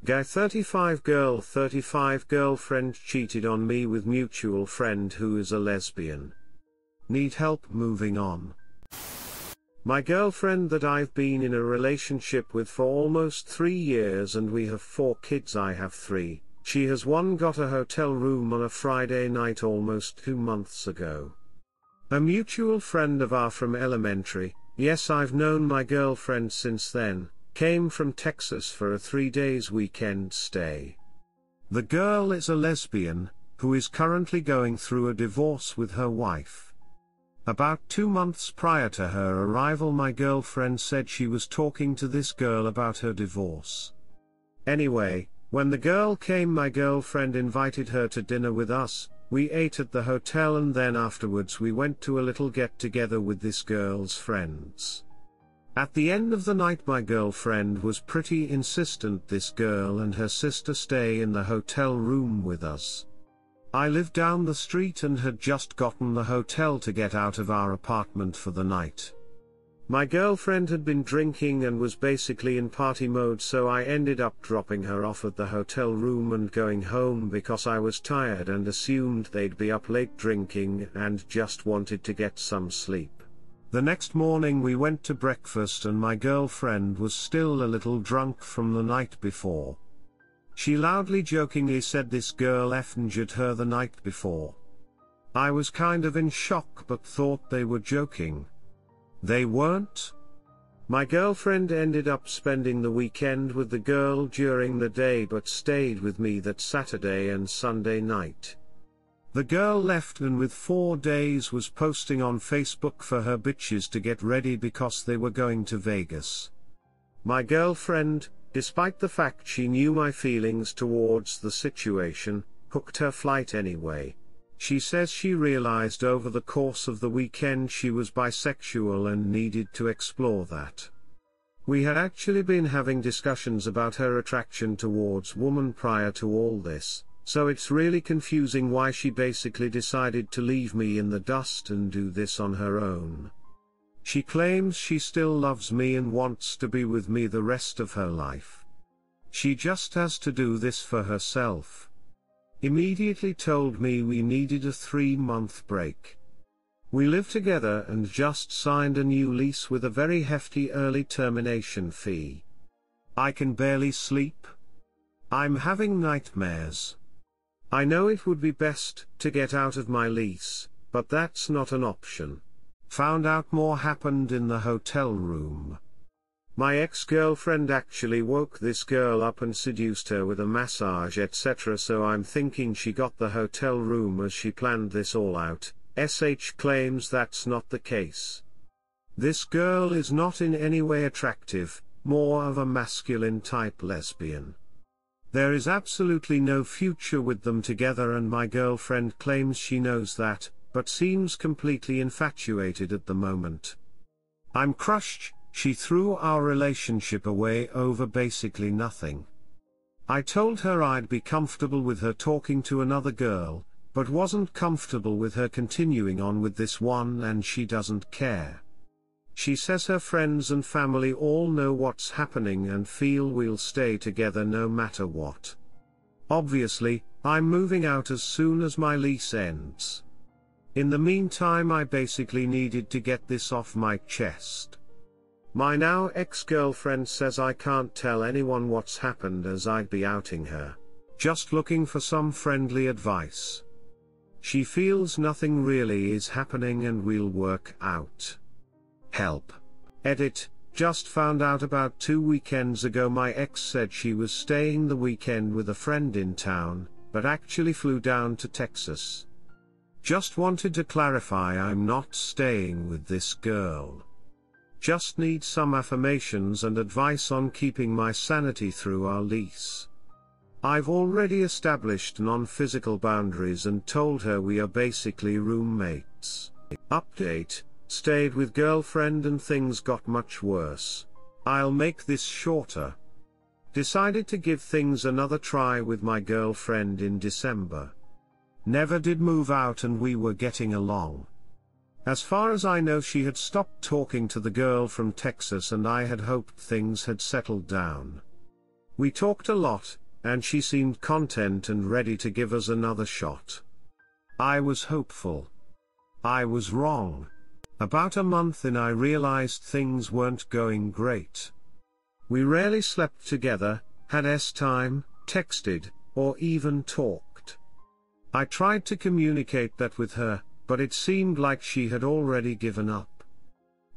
Guy 35 girl 35 girlfriend cheated on me with mutual friend who is a lesbian. Need help moving on. My girlfriend that I've been in a relationship with for almost 3 years and we have 4 kids. I have 3. She has got a hotel room on a Friday night almost 2 months ago. A mutual friend of ours from elementary, yes, I've known my girlfriend since then, came from Texas for a 3 days weekend stay. The girl is a lesbian, who is currently going through a divorce with her wife. About 2 months prior to her arrival, my girlfriend said she was talking to this girl about her divorce. Anyway, when the girl came, my girlfriend invited her to dinner with us. We ate at the hotel and then afterwards we went to a little get-together with this girl's friends. At the end of the night my girlfriend was pretty insistent this girl and her sister stay in the hotel room with us. I lived down the street and had just gotten the hotel to get out of our apartment for the night. My girlfriend had been drinking and was basically in party mode, so I ended up dropping her off at the hotel room and going home because I was tired and assumed they'd be up late drinking and just wanted to get some sleep. The next morning we went to breakfast and my girlfriend was still a little drunk from the night before. She loudly jokingly said this girl injured her the night before. I was kind of in shock but thought they were joking. They weren't. My girlfriend ended up spending the weekend with the girl during the day but stayed with me that Saturday and Sunday night. The girl left and with 4 days was posting on Facebook for her bitches to get ready because they were going to Vegas. My girlfriend, despite the fact she knew my feelings towards the situation, booked her flight anyway. She says she realized over the course of the weekend she was bisexual and needed to explore that. We had actually been having discussions about her attraction towards women prior to all this, so it's really confusing why she basically decided to leave me in the dust and do this on her own. She claims she still loves me and wants to be with me the rest of her life. She just has to do this for herself. Immediately told me we needed a 3-month break. We live together and just signed a new lease with a very hefty early termination fee. I can barely sleep. I'm having nightmares. I know it would be best to get out of my lease, but that's not an option. Found out more happened in the hotel room. My ex-girlfriend actually woke this girl up and seduced her with a massage etc., so I'm thinking she got the hotel room as she planned this all out. SH claims that's not the case. This girl is not in any way attractive, more of a masculine type lesbian. There is absolutely no future with them together and my girlfriend claims she knows that, but seems completely infatuated at the moment. I'm crushed. She threw our relationship away over basically nothing. I told her I'd be comfortable with her talking to another girl, but wasn't comfortable with her continuing on with this one and she doesn't care. She says her friends and family all know what's happening and feel we'll stay together no matter what. Obviously, I'm moving out as soon as my lease ends. In the meantime I basically needed to get this off my chest. My now ex-girlfriend says I can't tell anyone what's happened as I'd be outing her. Just looking for some friendly advice. She feels nothing really is happening and we'll work out. Help. Edit. Just found out about 2 weekends ago my ex said she was staying the weekend with a friend in town, but actually flew down to Texas. Just wanted to clarify I'm not staying with this girl. Just need some affirmations and advice on keeping my sanity through our lease. I've already established non-physical boundaries and told her we are basically roommates. Update. Stayed with girlfriend and things got much worse. I'll make this shorter. Decided to give things another try with my girlfriend in December. Never did move out and we were getting along. As far as I know she had stopped talking to the girl from Texas and I had hoped things had settled down. We talked a lot, and she seemed content and ready to give us another shot. I was hopeful. I was wrong. About a month in, I realized things weren't going great. We rarely slept together, had time, texted, or even talked. I tried to communicate that with her, but it seemed like she had already given up.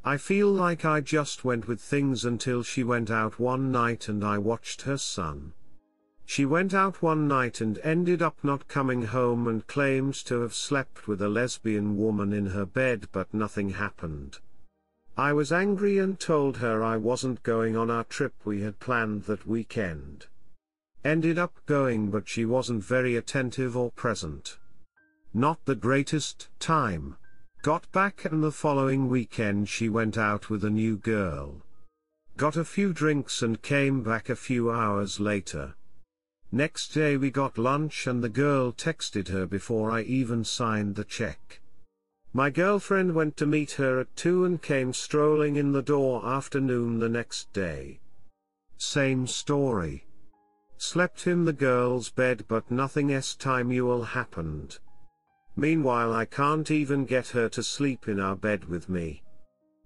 I feel like I just went with things until she went out one night and I watched her son. She went out one night and ended up not coming home and claimed to have slept with a lesbian woman in her bed, but nothing happened. I was angry and told her I wasn't going on our trip we had planned that weekend. Ended up going, but she wasn't very attentive or present. Not the greatest time. Got back and the following weekend she went out with a new girl. Got a few drinks and came back a few hours later. Next day we got lunch and the girl texted her before I even signed the check. My girlfriend went to meet her at 2 and came strolling in the door afternoon the next day. Same story. Slept in the girl's bed, but nothing unusual happened. Meanwhile, I can't even get her to sleep in our bed with me.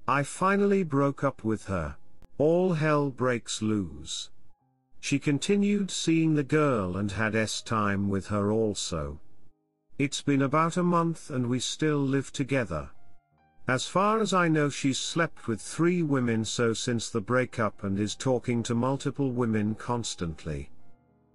I finally broke up with her. All hell breaks loose. She continued seeing the girl and had time with her also. It's been about a month and we still live together. As far as I know, she's slept with 3 women since the breakup and is talking to multiple women constantly.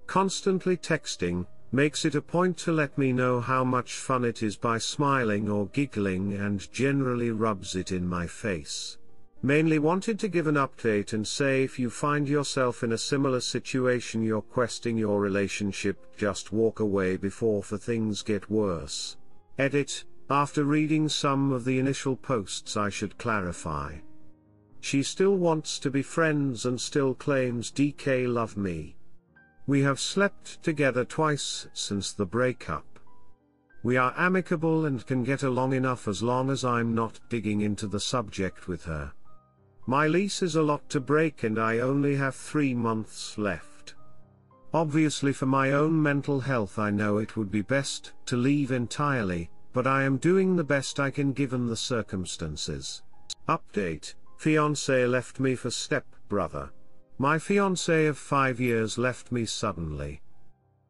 Constantly texting, makes it a point to let me know how much fun it is by smiling or giggling, and generally rubs it in my face. Mainly wanted to give an update and say, if you find yourself in a similar situation, you're questing your relationship, just walk away before things get worse. Edit, after reading some of the initial posts I should clarify. She still wants to be friends and still claims DK love me. We have slept together twice since the breakup. We are amicable and can get along enough as long as I'm not digging into the subject with her. My lease is a lot to break and I only have 3 months left. Obviously, for my own mental health, I know it would be best to leave entirely, but I am doing the best I can given the circumstances. Update: fiancé left me for step-brother. My fiancé of 5 years left me suddenly.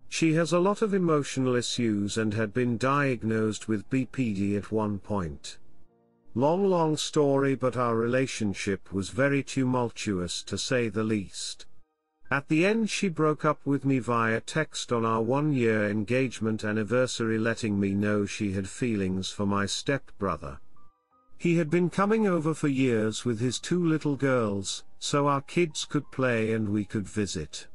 She has a lot of emotional issues and had been diagnosed with BPD at one point. Long story, but our relationship was very tumultuous to say the least. At the end, she broke up with me via text on our 1-year engagement anniversary, letting me know she had feelings for my stepbrother. He had been coming over for years with his 2 little girls, so our kids could play and we could visit.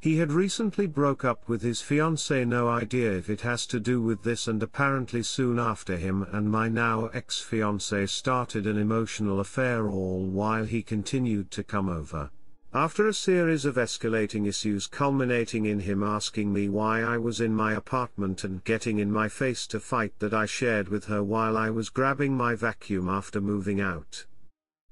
He had recently broke up with his fiancée, no idea if it has to do with this, and apparently soon after him and my now ex-fiancée started an emotional affair, all while he continued to come over. After a series of escalating issues culminating in him asking me why I was in my apartment and getting in my face to fight that I shared with her while I was grabbing my vacuum after moving out.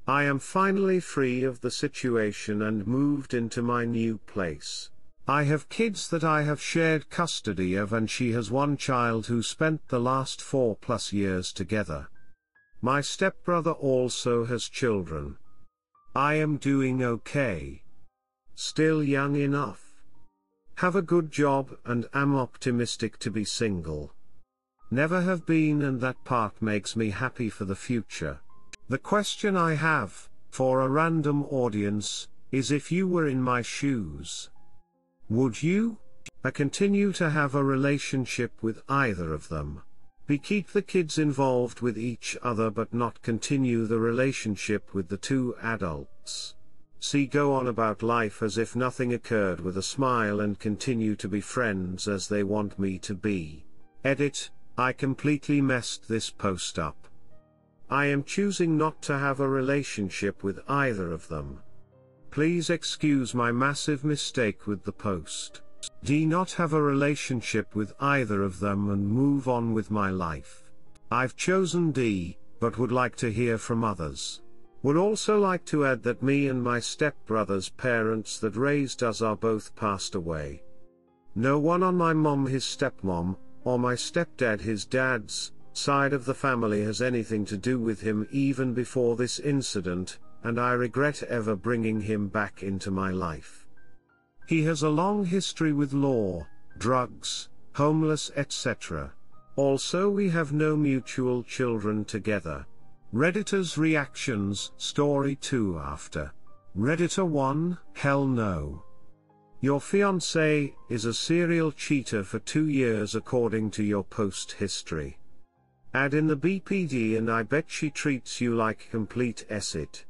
I am finally free of the situation and moved into my new place. I have kids that I have shared custody of, and she has 1 child who spent the last 4+ years together. My stepbrother also has children. I am doing okay. Still young enough. Have a good job and am optimistic to be single. Never have been, and that part makes me happy for the future. The question I have, for a random audience, is if you were in my shoes, would you continue to have a relationship with either of them? Keep the kids involved with each other but not continue the relationship with the 2 adults. Go on about life as if nothing occurred with a smile and continue to be friends as they want me to be. Edit, I completely messed this post up. I am choosing not to have a relationship with either of them. Please excuse my massive mistake with the post. Do not have a relationship with either of them and move on with my life. I've chosen D, but would like to hear from others. Would also like to add that me and my stepbrother's parents that raised us are both passed away. No one on my mom, his stepmom, or my stepdad, his dad's side of the family has anything to do with him even before this incident, and I regret ever bringing him back into my life. He has a long history with law, drugs, homeless, etc. Also, we have no mutual children together. Redditor's reactions, story 2 after. Redditor 1, hell no. Your fiancé is a serial cheater for 2 years according to your post history. Add in the BPD and I bet she treats you like complete acid.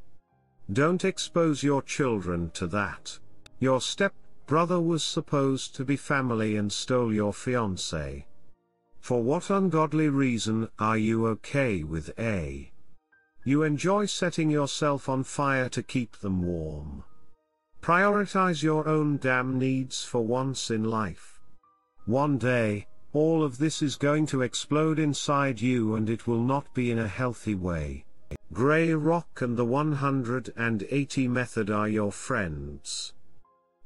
Don't expose your children to that. Your step-brother was supposed to be family and stole your fiancé. For what ungodly reason are you okay with A? You enjoy setting yourself on fire to keep them warm. Prioritize your own damn needs for once in life. One day, all of this is going to explode inside you and it will not be in a healthy way. Grey Rock and the 180 Method are your friends.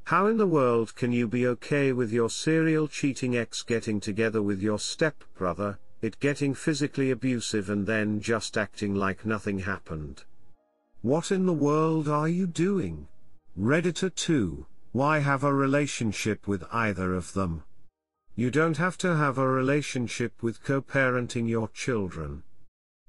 How in the world can you be okay with your serial cheating ex getting together with your stepbrother, it getting physically abusive and then just acting like nothing happened? What in the world are you doing? Redditor 2, why have a relationship with either of them? You don't have to have a relationship with co-parenting your children.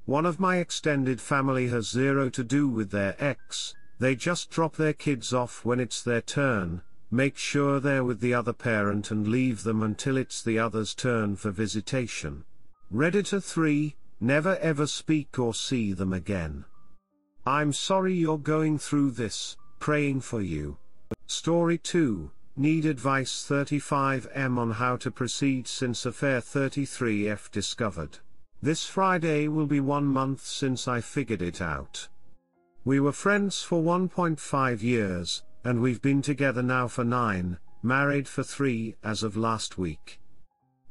One of my extended family has zero to do with their ex, they just drop their kids off when it's their turn, make sure they're with the other parent and leave them until it's the other's turn for visitation. Redditor 3, never ever speak or see them again. I'm sorry you're going through this, praying for you. Story 2, need advice 35M on how to proceed since affair 33F discovered. This Friday will be 1 month since I figured it out. We were friends for 1.5 years, and we've been together now for 9, married for 3 as of last week.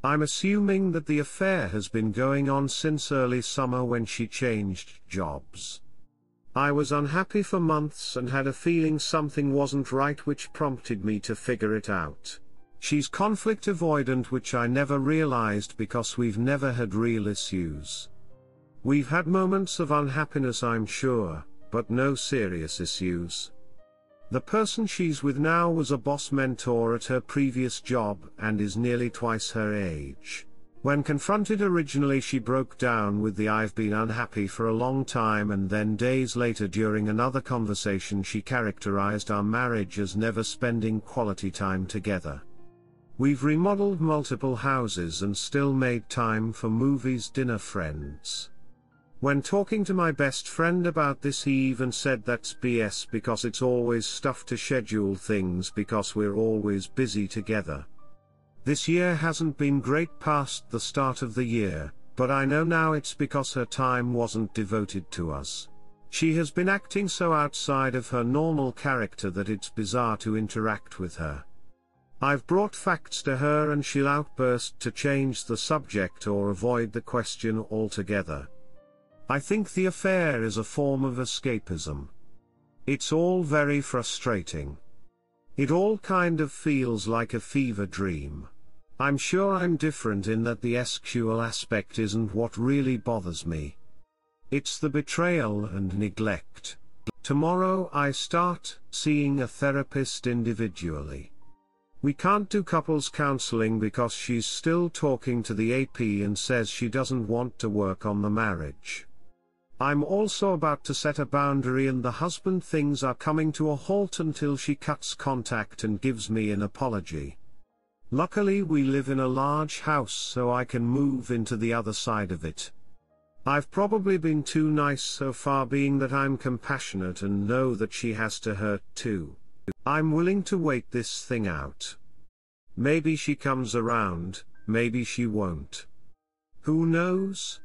I'm assuming that the affair has been going on since early summer when she changed jobs. I was unhappy for months and had a feeling something wasn't right, which prompted me to figure it out. She's conflict avoidant, which I never realized because we've never had real issues. We've had moments of unhappiness, I'm sure, but no serious issues. The person she's with now was a boss mentor at her previous job and is nearly twice her age. When confronted originally, she broke down with the "I've been unhappy for a long time," and then days later during another conversation she characterized our marriage as never spending quality time together. We've remodeled multiple houses and still made time for movies, dinner, friends. When talking to my best friend about this, he even said that's BS because it's always stuff to schedule things because we're always busy together. This year hasn't been great past the start of the year, but I know now it's because her time wasn't devoted to us. She has been acting so outside of her normal character that it's bizarre to interact with her. I've brought facts to her and she'll outburst to change the subject or avoid the question altogether. I think the affair is a form of escapism. It's all very frustrating. It all kind of feels like a fever dream. I'm sure I'm different in that the sexual aspect isn't what really bothers me. It's the betrayal and neglect. Tomorrow I start seeing a therapist individually. We can't do couples counseling because she's still talking to the AP and says she doesn't want to work on the marriage. I'm also about to set a boundary and the husband things are coming to a halt until she cuts contact and gives me an apology. Luckily we live in a large house so I can move into the other side of it. I've probably been too nice so far, being that I'm compassionate and know that she has to hurt too. I'm willing to wait this thing out. Maybe she comes around, maybe she won't. Who knows?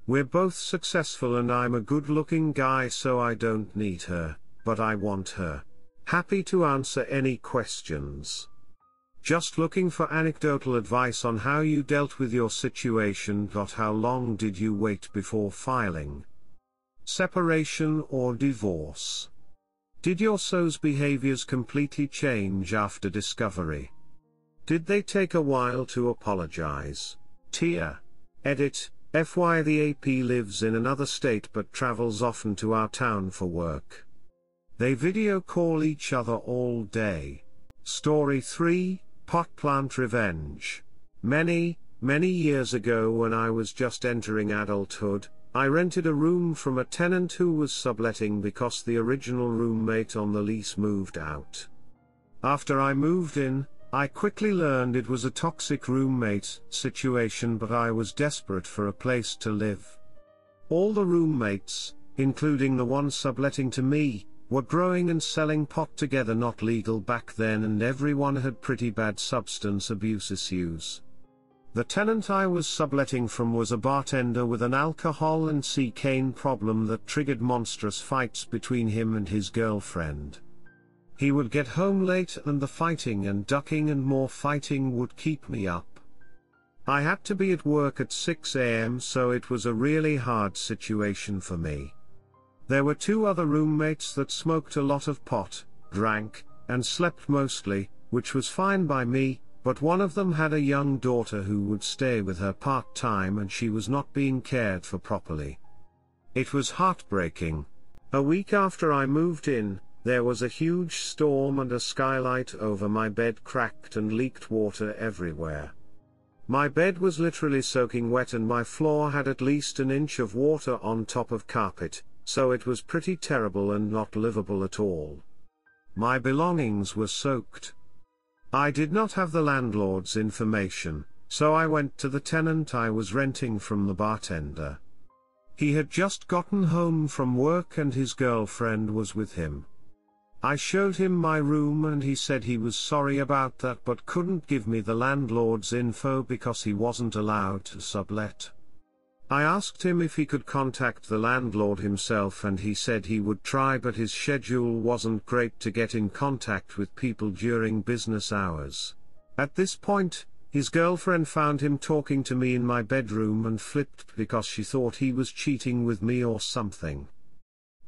We're both successful and I'm a good-looking guy, so I don't need her, but I want her. Happy to answer any questions. Just looking for anecdotal advice on how you dealt with your situation. How long did you wait before filing? separation or divorce? Did your so's behaviors completely change after discovery? Did they take a while to apologize? Tia. Edit. FY the AP lives in another state but travels often to our town for work. They video call each other all day. Story 3, Pot Plant Revenge. Many years ago when I was just entering adulthood, I rented a room from a tenant who was subletting because the original roommate on the lease moved out. After I moved in, I quickly learned it was a toxic roommate situation, but I was desperate for a place to live. All the roommates, including the one subletting to me, were growing and selling pot together, not legal back then, and everyone had pretty bad substance abuse issues. The tenant I was subletting from was a bartender with an alcohol and cocaine problem that triggered monstrous fights between him and his girlfriend. He would get home late and the fighting and ducking and more fighting would keep me up. I had to be at work at 6 a.m., so it was a really hard situation for me. There were 2 other roommates that smoked a lot of pot, drank, and slept mostly, which was fine by me, but one of them had a young daughter who would stay with her part-time and she was not being cared for properly. It was heartbreaking. A week after I moved in, there was a huge storm and a skylight over my bed cracked and leaked water everywhere. My bed was literally soaking wet and my floor had at least an inch of water on top of carpet, so it was pretty terrible and not livable at all. My belongings were soaked. I did not have the landlord's information, so I went to the tenant I was renting from, the bartender. He had just gotten home from work and his girlfriend was with him. I showed him my room and he said he was sorry about that but couldn't give me the landlord's info because he wasn't allowed to sublet. I asked him if he could contact the landlord himself and he said he would try, but his schedule wasn't great to get in contact with people during business hours. At this point, his girlfriend found him talking to me in my bedroom and flipped because she thought he was cheating with me or something.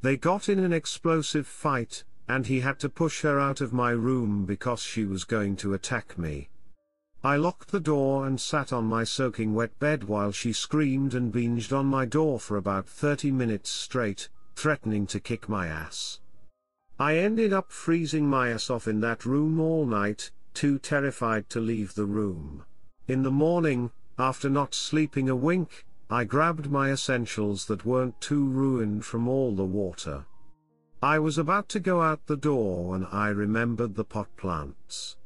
They got in an explosive fight, and he had to push her out of my room because she was going to attack me. I locked the door and sat on my soaking wet bed while she screamed and binged on my door for about 30 minutes straight, threatening to kick my ass. I ended up freezing my ass off in that room all night, too terrified to leave the room. In the morning, after not sleeping a wink, I grabbed my essentials that weren't too ruined from all the water. I was about to go out the door when I remembered the pot plants.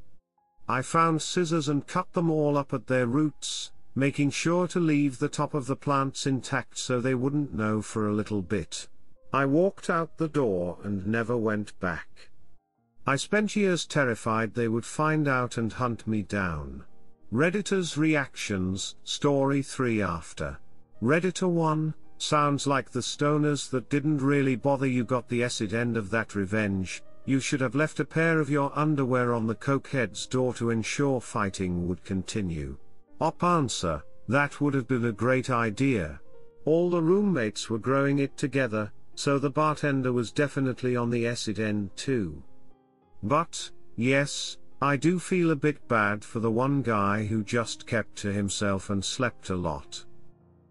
I found scissors and cut them all up at their roots, making sure to leave the top of the plants intact so they wouldn't know for a little bit. I walked out the door and never went back. I spent years terrified they would find out and hunt me down. Redditor's reactions, Story 3 after. Redditor 1, sounds like the stoners that didn't really bother you got the acid end of that revenge. You should have left a pair of your underwear on the cokehead's door to ensure fighting would continue. Op answer, that would have been a great idea. All the roommates were growing it together, so the bartender was definitely on the acid end too. But, yes, I do feel a bit bad for the one guy who just kept to himself and slept a lot.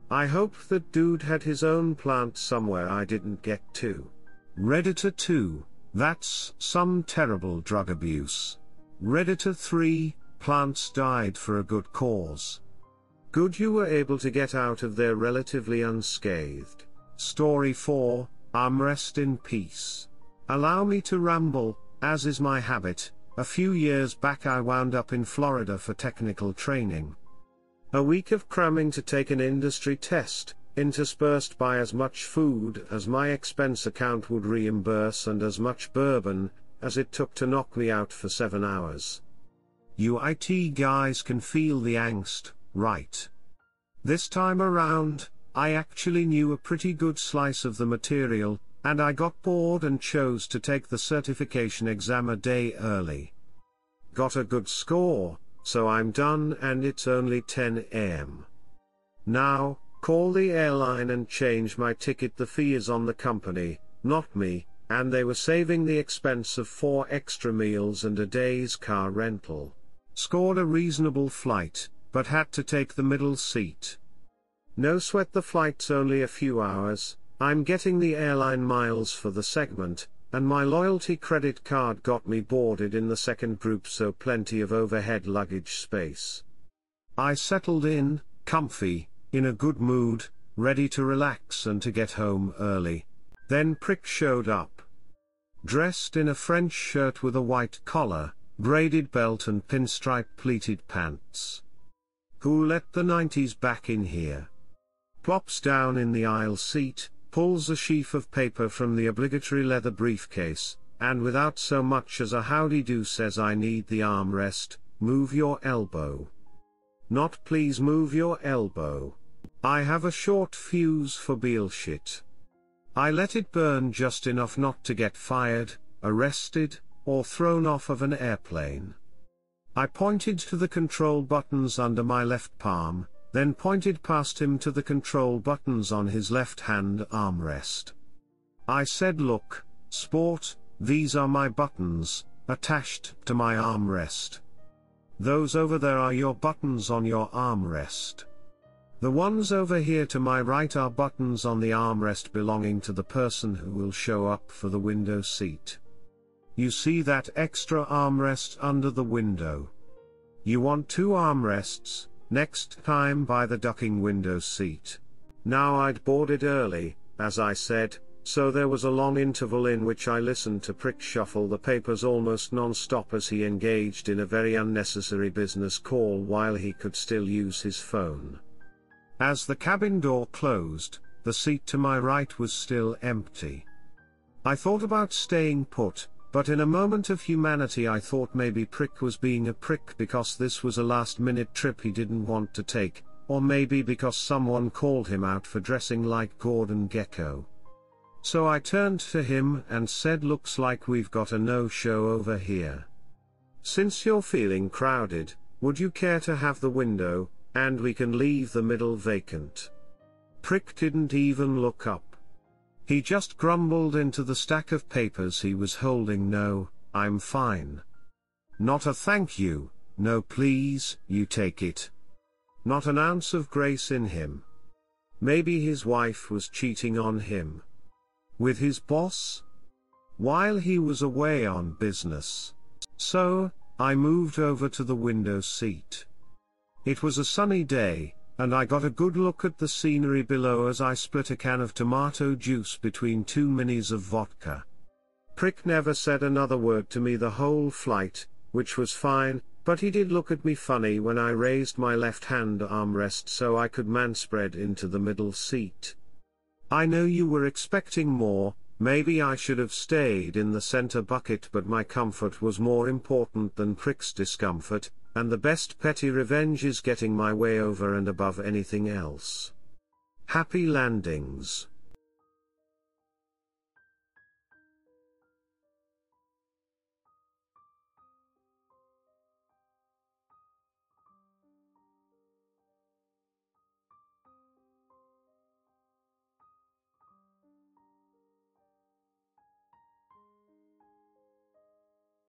I hope that dude had his own plant somewhere I didn't get to. Redditor 2, that's some terrible drug abuse. Redditor 3, plants died for a good cause. Good you were able to get out of there relatively unscathed. Story 4, rest in peace. Allow me to ramble, as is my habit. A few years back I wound up in Florida for technical training. A week of cramming to take an industry test, interspersed by as much food as my expense account would reimburse and as much bourbon as it took to knock me out for 7 hours. You IT guys can feel the angst, right? This time around, I actually knew a pretty good slice of the material, and I got bored and chose to take the certification exam a day early. Got a good score, so I'm done and it's only 10 a.m. Now, call the airline and change my ticket. The fee is on the company, not me, and they were saving the expense of 4 extra meals and a day's car rental. Scored a reasonable flight, but had to take the middle seat. No sweat, the flight's only a few hours, I'm getting the airline miles for the segment, and my loyalty credit card got me boarded in the second group, so plenty of overhead luggage space. I settled in, comfy, in a good mood, ready to relax and to get home early. Then Prick showed up. Dressed in a French shirt with a white collar, braided belt and pinstripe pleated pants. Who let the 90s back in here? Plops down in the aisle seat, pulls a sheaf of paper from the obligatory leather briefcase, and without so much as a howdy-do says, "I need the armrest, move your elbow." Not please move your elbow. I have a short fuse for bullshit. I let it burn just enough not to get fired, arrested, or thrown off of an airplane. I pointed to the control buttons under my left palm, then pointed past him to the control buttons on his left-hand armrest. I said, "Look, sport, these are my buttons, attached to my armrest. Those over there are your buttons on your armrest. The ones over here to my right are buttons on the armrest belonging to the person who will show up for the window seat. You see that extra armrest under the window? You want 2 armrests, next time buy the ducking window seat." Now I'd boarded early, as I said, so there was a long interval in which I listened to Prick shuffle the papers almost non-stop as he engaged in a very unnecessary business call while he could still use his phone. As the cabin door closed, the seat to my right was still empty. I thought about staying put, but in a moment of humanity I thought maybe Prick was being a prick because this was a last-minute trip he didn't want to take, or maybe because someone called him out for dressing like Gordon Gekko. So I turned to him and said, "Looks like we've got a no-show over here. Since you're feeling crowded, would you care to have the window, and we can leave the middle vacant?" Prick didn't even look up. He just grumbled into the stack of papers he was holding, "No, I'm fine." Not a thank you, no please, you take it. Not an ounce of grace in him. Maybe his wife was cheating on him. With his boss? While he was away on business. So, I moved over to the window seat. It was a sunny day, and I got a good look at the scenery below as I split a can of tomato juice between 2 minis of vodka. Prick never said another word to me the whole flight, which was fine, but he did look at me funny when I raised my left-hand armrest so I could manspread into the middle seat. "I know you were expecting more, maybe I should have stayed in the center bucket, but my comfort was more important than Prick's discomfort, and the best petty revenge is getting my way over and above anything else. Happy landings."